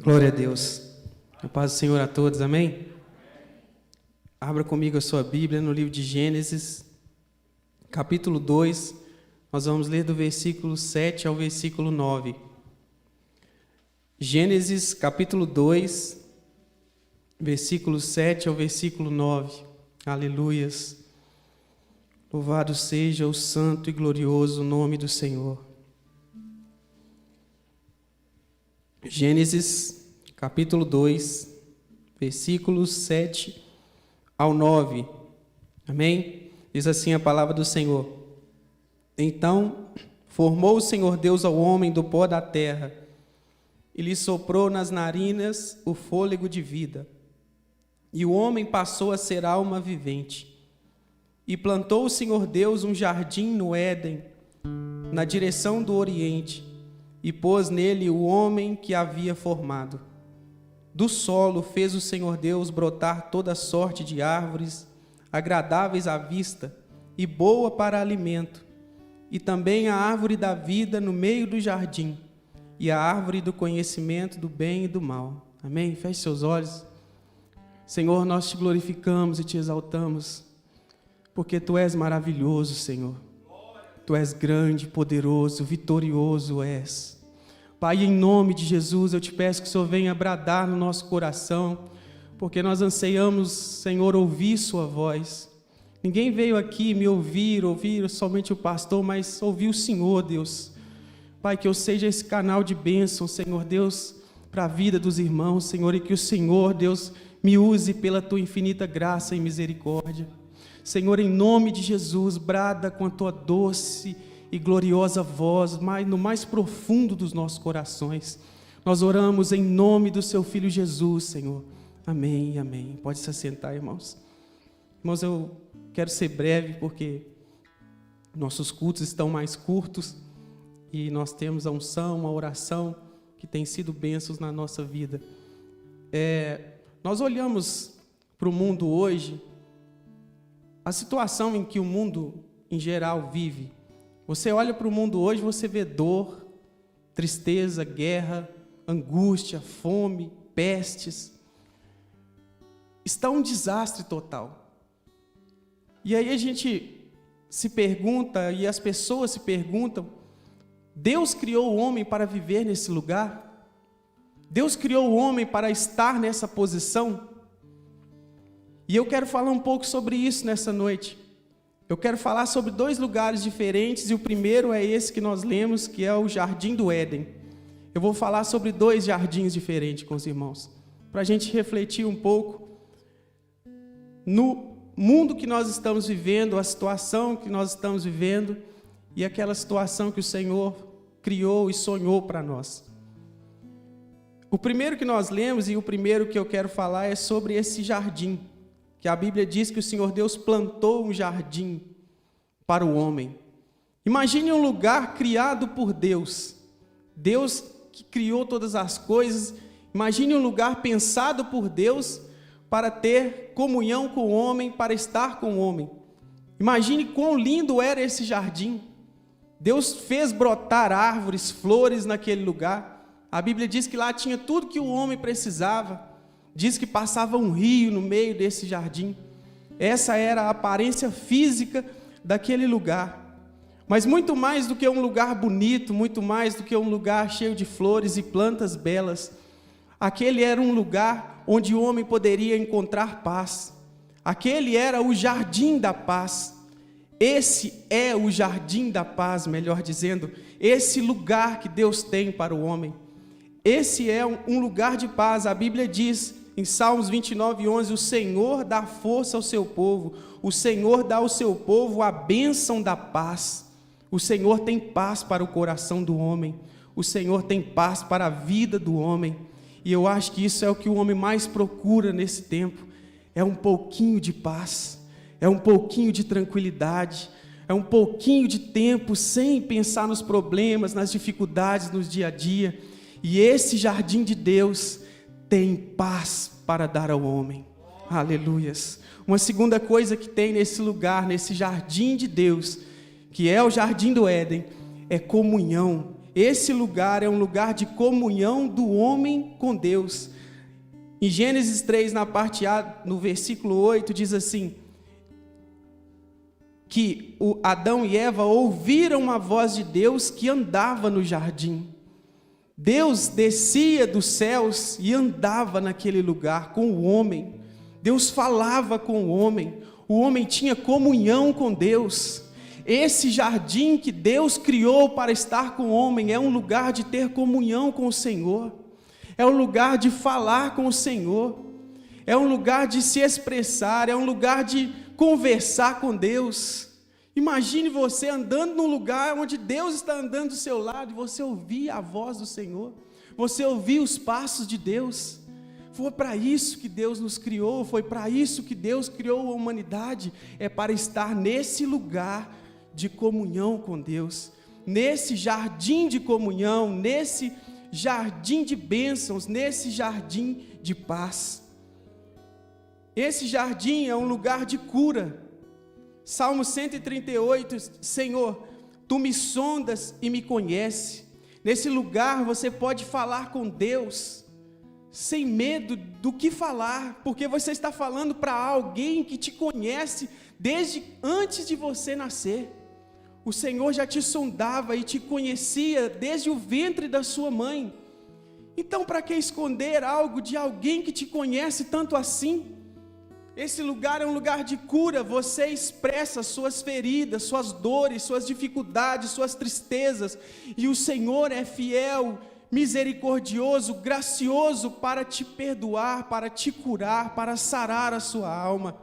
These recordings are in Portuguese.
Glória a Deus. A paz do Senhor a todos, amém? Abra comigo a sua Bíblia no livro de Gênesis, capítulo 2. Nós vamos ler do versículo 7 ao versículo 9. Gênesis, capítulo 2, versículo 7 ao versículo 9. Aleluias. Louvado seja o santo e glorioso nome do Senhor. Gênesis, capítulo 2, versículos 7 ao 9. Amém? Diz assim a palavra do Senhor. Então, formou o Senhor Deus ao homem do pó da terra, e lhe soprou nas narinas o fôlego de vida. E o homem passou a ser alma vivente. E plantou o Senhor Deus um jardim no Éden, na direção do Oriente, e pôs nele o homem que havia formado. Do solo fez o Senhor Deus brotar toda sorte de árvores, agradáveis à vista e boa para alimento, e também a árvore da vida no meio do jardim, e a árvore do conhecimento do bem e do mal. Amém? Feche seus olhos. Senhor, nós te glorificamos e te exaltamos, porque Tu és maravilhoso, Senhor. Tu és grande, poderoso, vitorioso és. Pai, em nome de Jesus, eu te peço que o Senhor venha bradar no nosso coração, porque nós anseiamos, Senhor, ouvir Sua voz. Ninguém veio aqui me ouvir somente o pastor, mas ouvir o Senhor, Deus. Pai, que eu seja esse canal de bênção, Senhor Deus, para a vida dos irmãos, Senhor, e que o Senhor, Deus, me use pela Tua infinita graça e misericórdia. Senhor, em nome de Jesus, brada com a Tua doce e gloriosa voz, no mais profundo dos nossos corações. Nós oramos em nome do Seu Filho Jesus, Senhor. Amém, amém. Pode se assentar, irmãos. Irmãos, eu quero ser breve, porque nossos cultos estão mais curtos e nós temos a unção, a oração, que tem sido bênçãos na nossa vida. Nós olhamos para o mundo hoje, a situação em que o mundo, em geral, vive. Você olha para o mundo hoje, você vê dor, tristeza, guerra, angústia, fome, pestes. Está um desastre total. E aí a gente se pergunta, e as pessoas se perguntam, Deus criou o homem para viver nesse lugar? Deus criou o homem para estar nessa posição? E eu quero falar um pouco sobre isso nessa noite. Eu quero falar sobre dois lugares diferentes, e o primeiro é esse que nós lemos, que é o Jardim do Éden. Eu vou falar sobre dois jardins diferentes com os irmãos, para a gente refletir um pouco no mundo que nós estamos vivendo, a situação que nós estamos vivendo, e aquela situação que o Senhor criou e sonhou para nós. O primeiro que nós lemos, e o primeiro que eu quero falar, é sobre esse jardim, que a Bíblia diz que o Senhor Deus plantou um jardim para o homem. Imagine um lugar criado por Deus. Deus que criou todas as coisas. Imagine um lugar pensado por Deus para ter comunhão com o homem, para estar com o homem. Imagine quão lindo era esse jardim. Deus fez brotar árvores, flores naquele lugar. A Bíblia diz que lá tinha tudo que o homem precisava. Diz que passava um rio no meio desse jardim. Essa era a aparência física daquele lugar. Mas muito mais do que um lugar bonito, muito mais do que um lugar cheio de flores e plantas belas, aquele era um lugar onde o homem poderia encontrar paz. Aquele era o jardim da paz. Esse é o jardim da paz, melhor dizendo, esse lugar que Deus tem para o homem. Esse é um lugar de paz. A Bíblia diz em Salmos 29:11, o Senhor dá força ao seu povo, o Senhor dá ao seu povo a bênção da paz. O Senhor tem paz para o coração do homem, o Senhor tem paz para a vida do homem, e eu acho que isso é o que o homem mais procura nesse tempo, é um pouquinho de paz, é um pouquinho de tranquilidade, é um pouquinho de tempo sem pensar nos problemas, nas dificuldades no dia a dia, e esse jardim de Deus tem paz para dar ao homem. Aleluias. Uma segunda coisa que tem nesse lugar, nesse jardim de Deus, que é o jardim do Éden, é comunhão Esse lugar é um lugar de comunhão do homem com Deus. Em Gênesis 3, na parte A, no versículo 8, diz assim, que Adão e Eva ouviram a voz de Deus que andava no jardim. Deus descia dos céus e andava naquele lugar com o homem. Deus falava com o homem tinha comunhão com Deus. Esse jardim que Deus criou para estar com o homem é um lugar de ter comunhão com o Senhor, é um lugar de falar com o Senhor, é um lugar de se expressar, é um lugar de conversar com Deus. Imagine você andando num lugar onde Deus está andando do seu lado e você ouvir a voz do Senhor, você ouvir os passos de Deus. Foi para isso que Deus nos criou, foi para isso que Deus criou a humanidade, é para estar nesse lugar de comunhão com Deus, nesse jardim de comunhão, nesse jardim de bênçãos, nesse jardim de paz. Esse jardim é um lugar de cura. Salmo 138, Senhor, Tu me sondas e me conheces. Nesse lugar você pode falar com Deus, sem medo do que falar, porque você está falando para alguém que te conhece desde antes de você nascer. O Senhor já te sondava e te conhecia desde o ventre da sua mãe. Então, para que esconder algo de alguém que te conhece tanto assim? Esse lugar é um lugar de cura. Você expressa suas feridas, suas dores, suas dificuldades, suas tristezas, e o Senhor é fiel, misericordioso, gracioso para te perdoar, para te curar, para sarar a sua alma.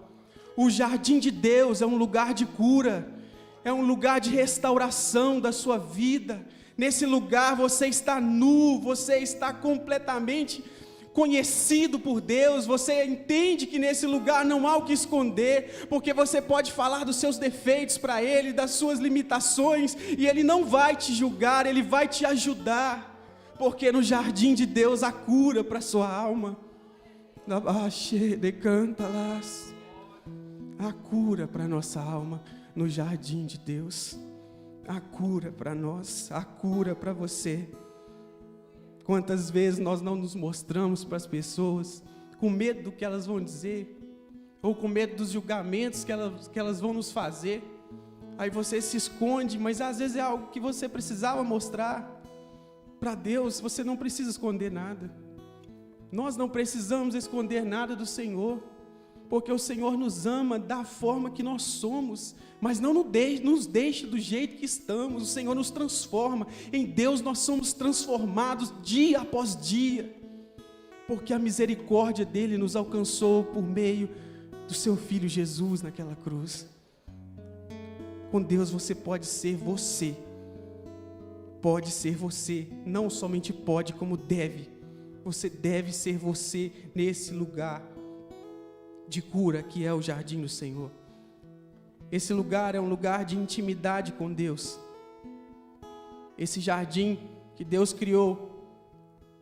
O jardim de Deus é um lugar de cura, é um lugar de restauração da sua vida. Nesse lugar você está nu, você está completamente conhecido por Deus. Você entende que nesse lugar não há o que esconder, porque você pode falar dos seus defeitos para Ele, das suas limitações, e Ele não vai te julgar, Ele vai te ajudar, porque no jardim de Deus há cura para a sua alma. Há cura para a nossa alma no jardim de Deus. Há cura para nós, há cura para você. Quantas vezes nós não nos mostramos para as pessoas com medo do que elas vão dizer, ou com medo dos julgamentos que elas vão nos fazer. Aí você se esconde, mas às vezes é algo que você precisava mostrar. Para Deus você não precisa esconder nada. Nós não precisamos esconder nada do Senhor, porque o Senhor nos ama da forma que nós somos, mas não nos deixe do jeito que estamos. O Senhor nos transforma. Em Deus nós somos transformados dia após dia, porque a misericórdia dEle nos alcançou por meio do seu Filho Jesus naquela cruz. Com Deus você pode ser você. Pode ser você, não somente pode, como deve. Você deve ser você nesse lugar de cura que é o jardim do Senhor. Esse lugar é um lugar de intimidade com Deus. Esse jardim que Deus criou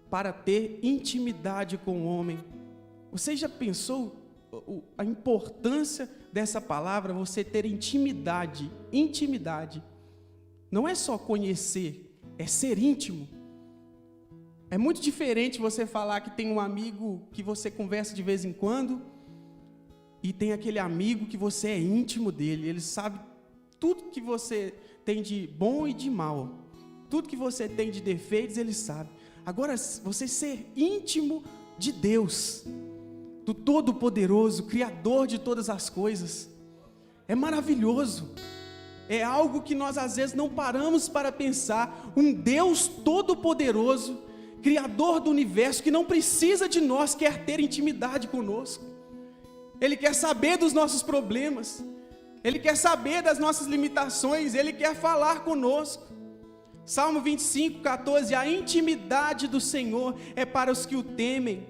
para ter intimidade com o homem. Você já pensou a importância dessa palavra, você ter intimidade? Intimidade não é só conhecer, é ser íntimo. É muito diferente você falar que tem um amigo que você conversa de vez em quando, e tem aquele amigo que você é íntimo dele. Ele sabe tudo que você tem de bom e de mal, tudo que você tem de defeitos ele sabe. Agora, você ser íntimo de Deus, do Todo-Poderoso, Criador de todas as coisas, é maravilhoso. É algo que nós às vezes não paramos para pensar. Um Deus Todo-Poderoso, Criador do universo, que não precisa de nós, quer ter intimidade conosco. Ele quer saber dos nossos problemas, Ele quer saber das nossas limitações, Ele quer falar conosco. Salmo 25, 14, a intimidade do Senhor é para os que o temem,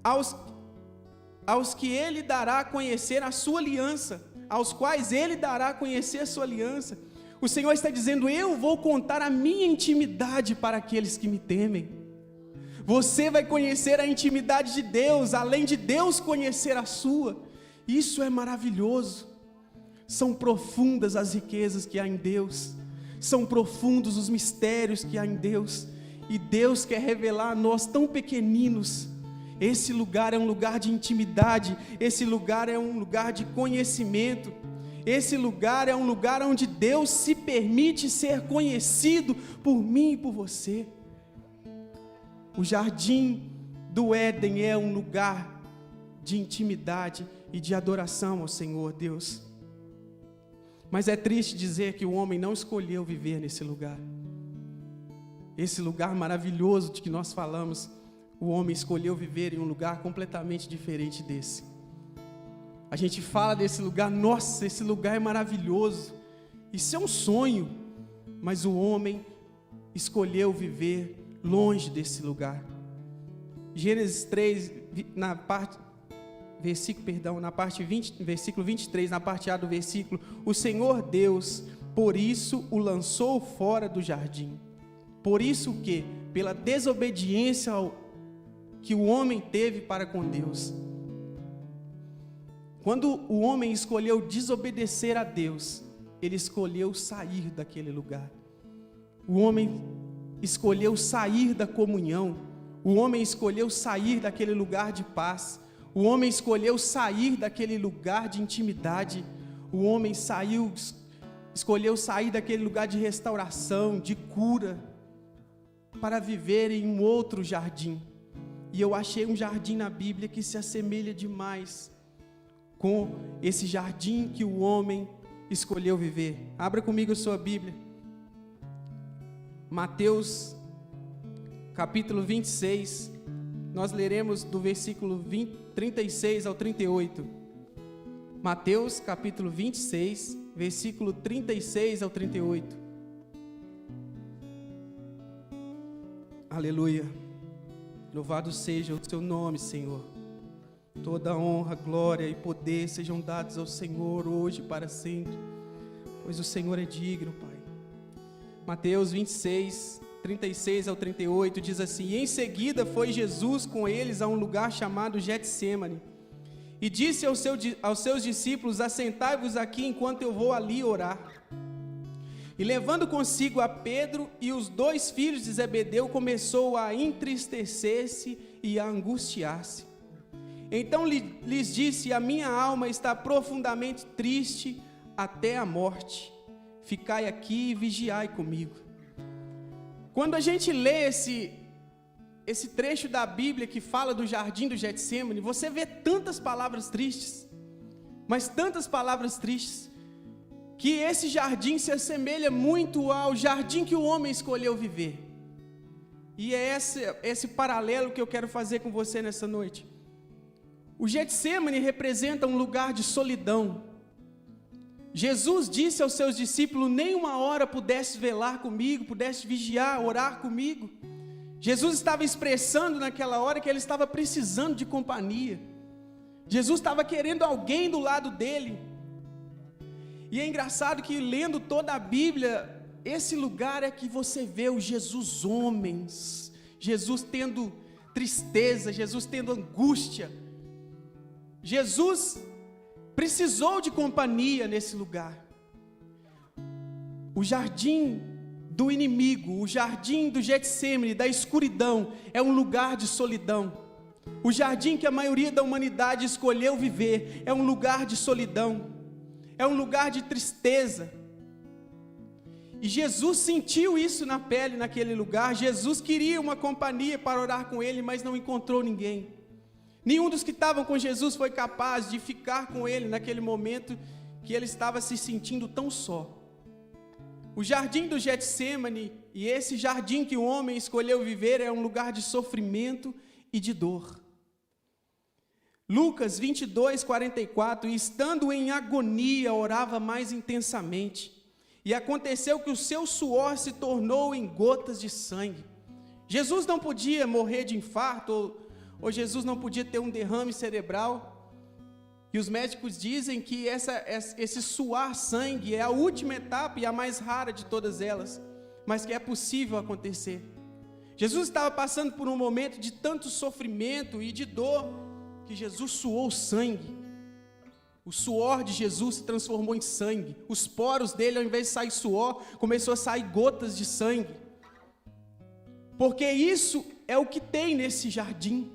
aos que Ele dará a conhecer a sua aliança, aos quais Ele dará a conhecer a sua aliança. O Senhor está dizendo, eu vou contar a minha intimidade para aqueles que me temem. Você vai conhecer a intimidade de Deus, além de Deus conhecer a sua. Isso é maravilhoso. São profundas as riquezas que há em Deus. São profundos os mistérios que há em Deus, e Deus quer revelar a nós tão pequeninos. Esse lugar é um lugar de intimidade, esse lugar é um lugar de conhecimento, esse lugar é um lugar onde Deus se permite ser conhecido por mim e por você. O jardim do Éden é um lugar de intimidade e de adoração ao Senhor Deus. Mas é triste dizer que o homem não escolheu viver nesse lugar. Esse lugar maravilhoso de que nós falamos, o homem escolheu viver em um lugar completamente diferente desse. A gente fala desse lugar, nossa, esse lugar é maravilhoso. Isso é um sonho, mas o homem escolheu viver longe desse lugar. Gênesis 3, na parte 20, versículo 23, na parte A do versículo, o Senhor Deus, por isso o lançou fora do jardim. Por isso o quê? Pela desobediência que o homem teve para com Deus. Quando o homem escolheu desobedecer a Deus, ele escolheu sair daquele lugar. O homem escolheu sair da comunhão. O homem escolheu sair daquele lugar de paz. O homem escolheu sair daquele lugar de intimidade. O homem escolheu sair daquele lugar de restauração, de cura, para viver em um outro jardim. E eu achei um jardim na Bíblia que se assemelha demais com esse jardim que o homem escolheu viver. Abra comigo a sua Bíblia. Mateus, capítulo 26. Nós leremos do versículo 36 ao 38. Mateus, capítulo 26, versículo 36 ao 38. Aleluia. Louvado seja o seu nome, Senhor. Toda honra, glória e poder sejam dados ao Senhor hoje e para sempre, pois o Senhor é digno, Pai. Mateus 26, 36 ao 38 diz assim: E em seguida foi Jesus com eles a um lugar chamado Getsêmani, e disse aos seus discípulos: Assentai-vos aqui enquanto eu vou ali orar. E levando consigo a Pedro e os 2 filhos de Zebedeu, começou a entristecer-se e a angustiar-se. Então lhes disse: A minha alma está profundamente triste até a morte. Ficai aqui e vigiai comigo. Quando a gente lê esse trecho da Bíblia que fala do jardim do Getsêmani, você vê tantas palavras tristes, mas tantas palavras tristes, que esse jardim se assemelha muito ao jardim que o homem escolheu viver. E é esse paralelo que eu quero fazer com você nessa noite. O Getsêmani representa um lugar de solidão. Jesus disse aos seus discípulos: nem uma hora pudesse velar comigo, pudesse vigiar, orar comigo. Jesus estava expressando naquela hora que ele estava precisando de companhia. Jesus estava querendo alguém do lado dele. E é engraçado que, lendo toda a Bíblia, esse lugar é que você vê o Jesus homens, Jesus tendo tristeza, Jesus tendo angústia. Jesus precisou de companhia nesse lugar. O jardim do inimigo, o jardim do Getsêmani, da escuridão, é um lugar de solidão. O jardim que a maioria da humanidade escolheu viver é um lugar de solidão. É um lugar de tristeza. E Jesus sentiu isso na pele naquele lugar. Jesus queria uma companhia para orar com ele, mas não encontrou ninguém. Nenhum dos que estavam com Jesus foi capaz de ficar com ele naquele momento que ele estava se sentindo tão só. O jardim do Getsêmani, e esse jardim que o homem escolheu viver, é um lugar de sofrimento e de dor. Lucas 22, 44, e estando em agonia, orava mais intensamente, e aconteceu que o seu suor se tornou em gotas de sangue. Jesus não podia morrer de infarto, ou Jesus não podia ter um derrame cerebral, e os médicos dizem que esse suar sangue é a última etapa e a mais rara de todas elas, mas que é possível acontecer. Jesus estava passando por um momento de tanto sofrimento e de dor, que Jesus suou sangue. O suor de Jesus se transformou em sangue. Os poros dele, ao invés de sair suor, começou a sair gotas de sangue. Porque isso é o que tem nesse jardim.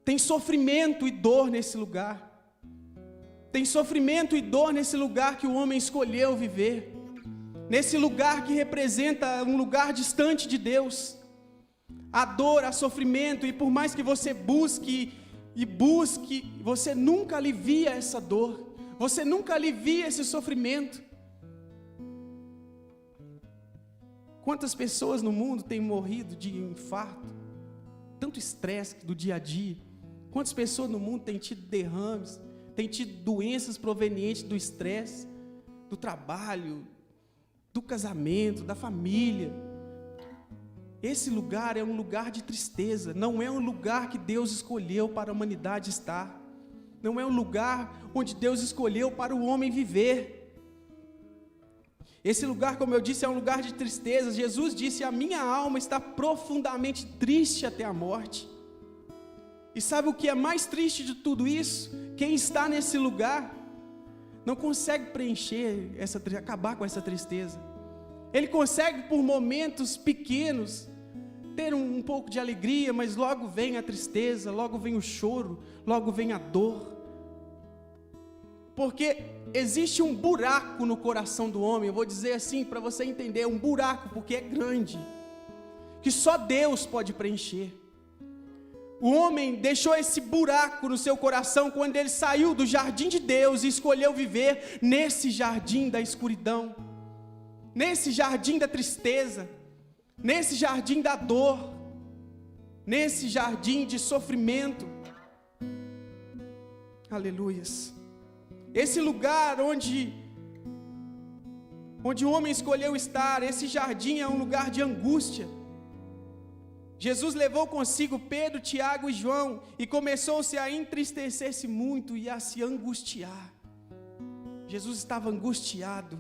Tem sofrimento e dor nesse lugar. Tem sofrimento e dor nesse lugar que o homem escolheu viver. Nesse lugar que representa um lugar distante de Deus. A dor, a sofrimento, e por mais que você busque, você nunca alivia essa dor. Você nunca alivia esse sofrimento. Quantas pessoas no mundo têm morrido de infarto? Tanto estresse do dia a dia. Quantas pessoas no mundo têm tido derrames, têm tido doenças provenientes do estresse, do trabalho, do casamento, da família. Esse lugar é um lugar de tristeza, não é um lugar que Deus escolheu para a humanidade estar. Não é um lugar onde Deus escolheu para o homem viver. Esse lugar, como eu disse, é um lugar de tristeza. Jesus disse: a minha alma está profundamente triste até a morte. E sabe o que é mais triste de tudo isso? Quem está nesse lugar não consegue preencher, acabar com essa tristeza. Ele consegue, por momentos pequenos, ter um pouco de alegria, mas logo vem a tristeza, logo vem o choro, logo vem a dor. Porque existe um buraco no coração do homem, eu vou dizer assim para você entender, um buraco, porque é grande, que só Deus pode preencher. O homem deixou esse buraco no seu coração quando ele saiu do jardim de Deus e escolheu viver nesse jardim da escuridão, nesse jardim da tristeza, nesse jardim da dor, nesse jardim de sofrimento. Aleluias. Esse lugar onde o homem escolheu estar, esse jardim é um lugar de angústia. Jesus levou consigo Pedro, Tiago e João e começou-se a entristecer-se muito e a se angustiar. Jesus estava angustiado.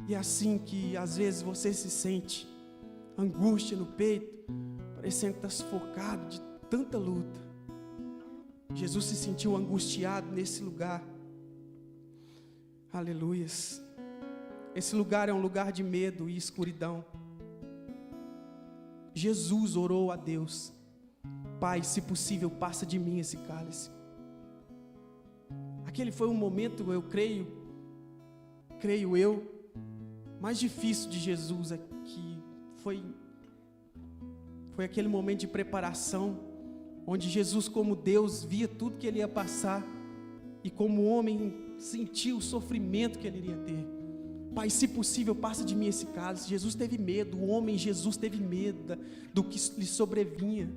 E é assim que às vezes você se sente, angústia no peito, parecendo estar sufocado de tanta luta. Jesus se sentiu angustiado nesse lugar. Aleluias. Esse lugar é um lugar de medo e escuridão. Jesus orou a Deus: Pai, se possível, passa de mim esse cálice. Aquele foi um momento, eu creio eu, mais difícil de Jesus aqui. Foi aquele momento de preparação, onde Jesus, como Deus, via tudo que ele ia passar, e como homem, sentiu o sofrimento que ele iria ter. Pai, se possível, passa de mim esse cálice. Jesus teve medo, o homem Jesus teve medo do que lhe sobrevinha.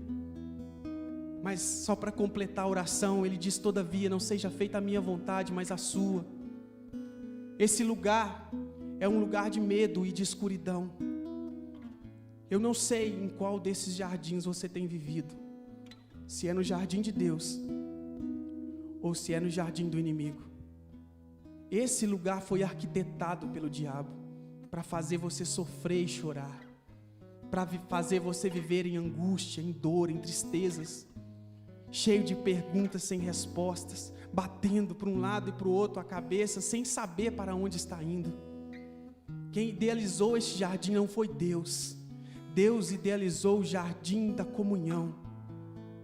Mas só para completar a oração, ele diz: todavia, não seja feita a minha vontade, mas a sua. Esse lugar é um lugar de medo e de escuridão. Eu não sei em qual desses jardins você tem vivido, se é no jardim de Deus ou se é no jardim do inimigo. Esse lugar foi arquitetado pelo diabo para fazer você sofrer e chorar, para fazer você viver em angústia, em dor, em tristezas, cheio de perguntas sem respostas, batendo para um lado e para o outro a cabeça, sem saber para onde está indo. Quem idealizou este jardim não foi Deus. Deus idealizou o jardim da comunhão.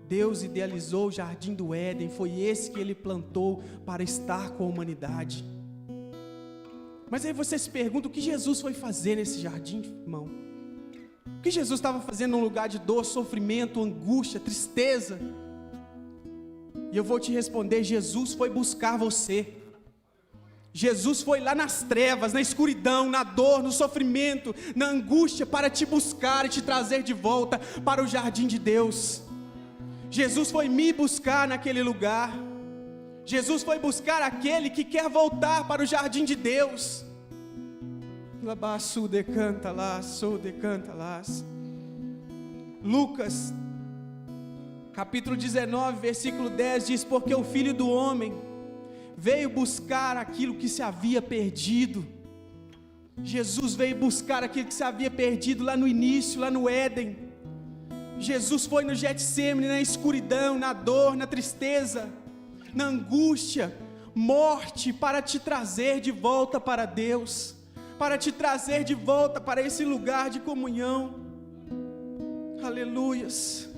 Deus idealizou o jardim do Éden. Foi esse que Ele plantou para estar com a humanidade. Mas aí você se pergunta: o que Jesus foi fazer nesse jardim, irmão? O que Jesus estava fazendo num lugar de dor, sofrimento, angústia, tristeza? E eu vou te responder: Jesus foi buscar você. Jesus foi lá nas trevas, na escuridão, na dor, no sofrimento, na angústia, para te buscar e te trazer de volta para o jardim de Deus. Jesus foi me buscar naquele lugar. Jesus foi buscar aquele que quer voltar para o jardim de Deus. Lucas, capítulo 19, versículo 10 diz: porque o Filho do Homem veio buscar aquilo que se havia perdido. Jesus veio buscar aquilo que se havia perdido lá no início, lá no Éden. Jesus foi no Getsêmani, na escuridão, na dor, na tristeza, na angústia, morte para te trazer de volta para Deus, para te trazer de volta para esse lugar de comunhão. Aleluias.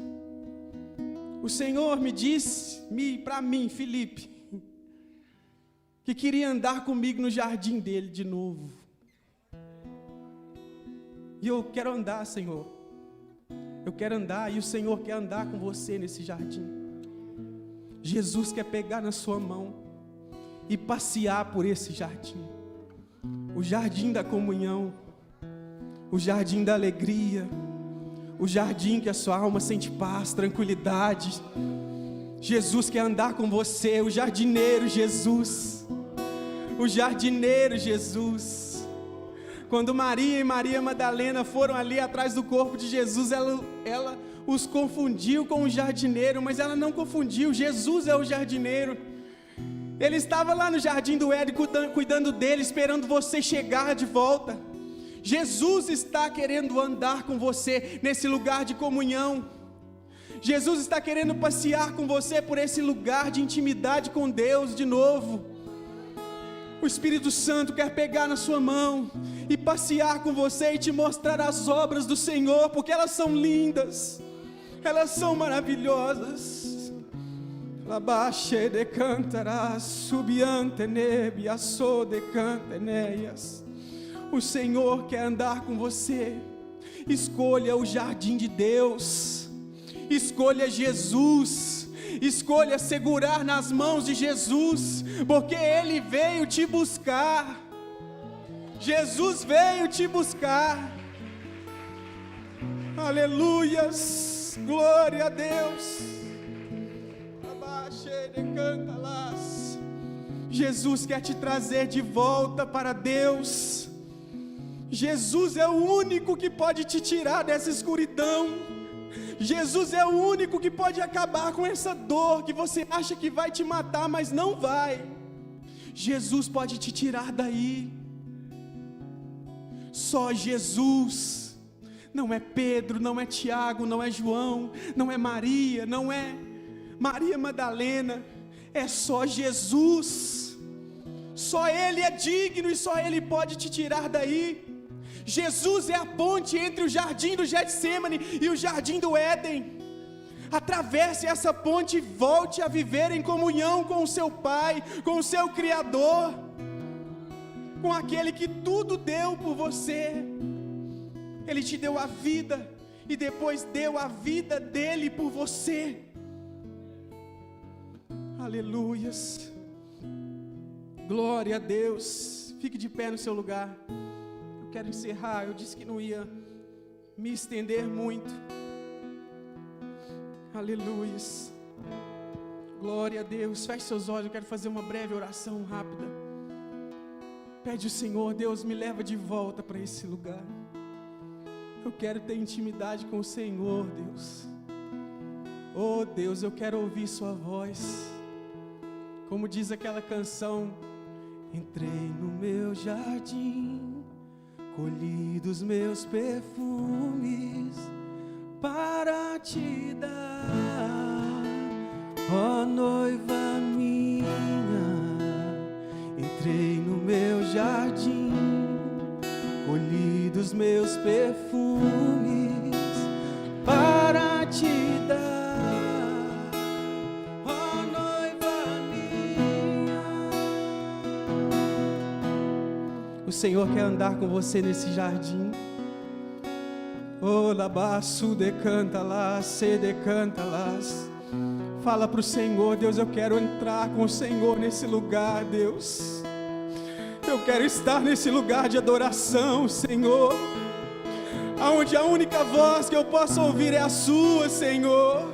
O Senhor me disse, para mim, Felipe, que queria andar comigo no jardim dele de novo. E eu quero andar, Senhor. Eu quero andar e o Senhor quer andar com você nesse jardim. Jesus quer pegar na sua mão e passear por esse jardim. O jardim da comunhão, o jardim da alegria, o jardim que a sua alma sente paz, tranquilidade. Jesus quer andar com você, o jardineiro Jesus. O jardineiro Jesus. Quando Maria e Maria Madalena foram ali atrás do corpo de Jesus, ela os confundiu com o jardineiro, mas ela não confundiu. Jesus é o jardineiro. Ele estava lá no jardim do Éden cuidando dele, esperando você chegar de volta. Jesus está querendo andar com você nesse lugar de comunhão. Jesus está querendo passear com você por esse lugar de intimidade com Deus de novo. O Espírito Santo quer pegar na sua mão e passear com você e te mostrar as obras do Senhor, porque elas são lindas, elas são maravilhosas. Labaxe de cantarás, subiante nebia, so de canteneias. O Senhor quer andar com você. Escolha o jardim de Deus, escolha Jesus. Escolha segurar nas mãos de Jesus, porque Ele veio te buscar. Jesus veio te buscar. Aleluias, glória a Deus. Jesus quer te trazer de volta para Deus. Jesus é o único que pode te tirar dessa escuridão. Jesus é o único que pode acabar com essa dor que você acha que vai te matar, mas não vai. Jesus pode te tirar daí. Só Jesus. Não é Pedro, não é Tiago, não é João, não é Maria, não é Maria Madalena. É só Jesus. Só Ele é digno e só Ele pode te tirar daí. Jesus é a ponte entre o jardim do Getsemane e o jardim do Éden. Atravesse essa ponte e volte a viver em comunhão com o seu Pai, com o seu Criador, com aquele que tudo deu por você. Ele te deu a vida e depois deu a vida dele por você. Aleluias. Glória a Deus. Fique de pé no seu lugar. Quero encerrar. Eu disse que não ia me estender muito. Aleluias. Glória a Deus. Feche seus olhos. Eu quero fazer uma breve oração rápida. Pede ao Senhor: Deus, me leva de volta para esse lugar. Eu quero ter intimidade com o Senhor, Deus. Oh Deus, eu quero ouvir sua voz. Como diz aquela canção: entrei no meu jardim, colhi dos meus perfumes para te dar, ó noiva minha. Entrei no meu jardim, colhi dos meus perfumes para te dar, ó noiva minha. O Senhor quer andar com você nesse jardim. Oh, labaço decanta lá, se decanta lá. Fala para o Senhor: Deus, eu quero entrar com o Senhor nesse lugar, Deus. Eu quero estar nesse lugar de adoração, Senhor, aonde a única voz que eu posso ouvir é a sua, Senhor.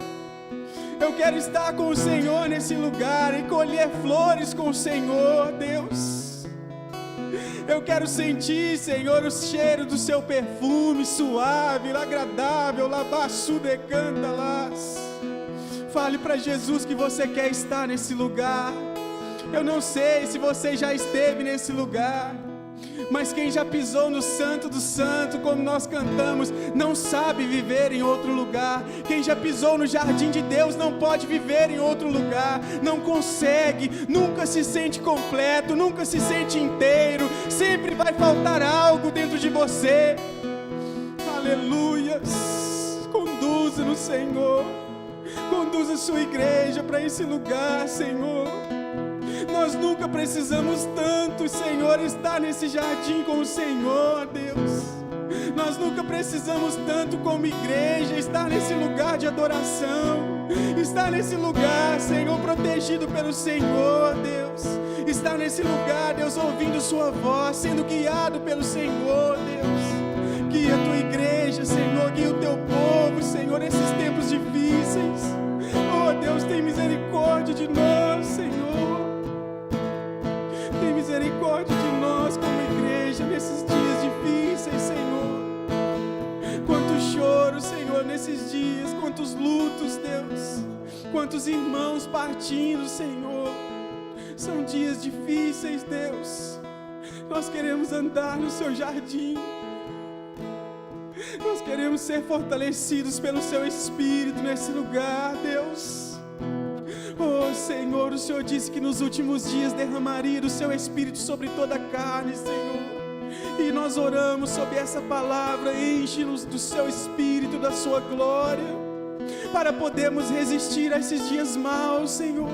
Eu quero estar com o Senhor nesse lugar e colher flores com o Senhor, Deus. Eu quero sentir, Senhor, o cheiro do seu perfume suave, agradável, labaçu decanta lá. Fale para Jesus que você quer estar nesse lugar. Eu não sei se você já esteve nesse lugar, Mas quem já pisou no Santo do Santo, como nós cantamos, não sabe viver em outro lugar. Quem já pisou no jardim de Deus não pode viver em outro lugar. Não consegue, nunca se sente completo, nunca se sente inteiro. Sempre vai faltar algo dentro de você. Aleluias. Conduza-nos, Senhor. Conduza a sua igreja para esse lugar, Senhor. Nós nunca precisamos tanto, Senhor, estar nesse jardim com o Senhor, Deus. Nós nunca precisamos tanto como igreja estar nesse lugar de adoração, estar nesse lugar, Senhor, protegido pelo Senhor, Deus. Estar nesse lugar, Deus, ouvindo sua voz, sendo guiado pelo Senhor, Deus. Guia a tua igreja, Senhor, guia o teu povo, Senhor, nesses tempos difíceis. Oh, Deus, tem misericórdia de nós, Senhor. Tem misericórdia de nós como igreja nesses dias difíceis, Senhor. Quanto choro, Senhor, nesses dias, quantos lutos, Deus. Quantos irmãos partindo, Senhor. São dias difíceis, Deus. Nós queremos andar no seu jardim. Nós queremos ser fortalecidos pelo seu Espírito nesse lugar, Deus. Oh, Senhor, o Senhor disse que nos últimos dias derramaria do seu Espírito sobre toda a carne, Senhor. E nós oramos sobre essa palavra. Enche-nos do seu Espírito, da sua glória, para podermos resistir a esses dias maus, Senhor.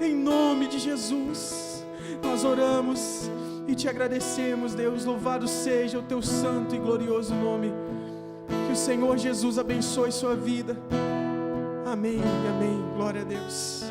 Em nome de Jesus, nós oramos e te agradecemos, Deus. Louvado seja o teu santo e glorioso nome. Que o Senhor Jesus abençoe sua vida. Amém e amém. Glória a Deus.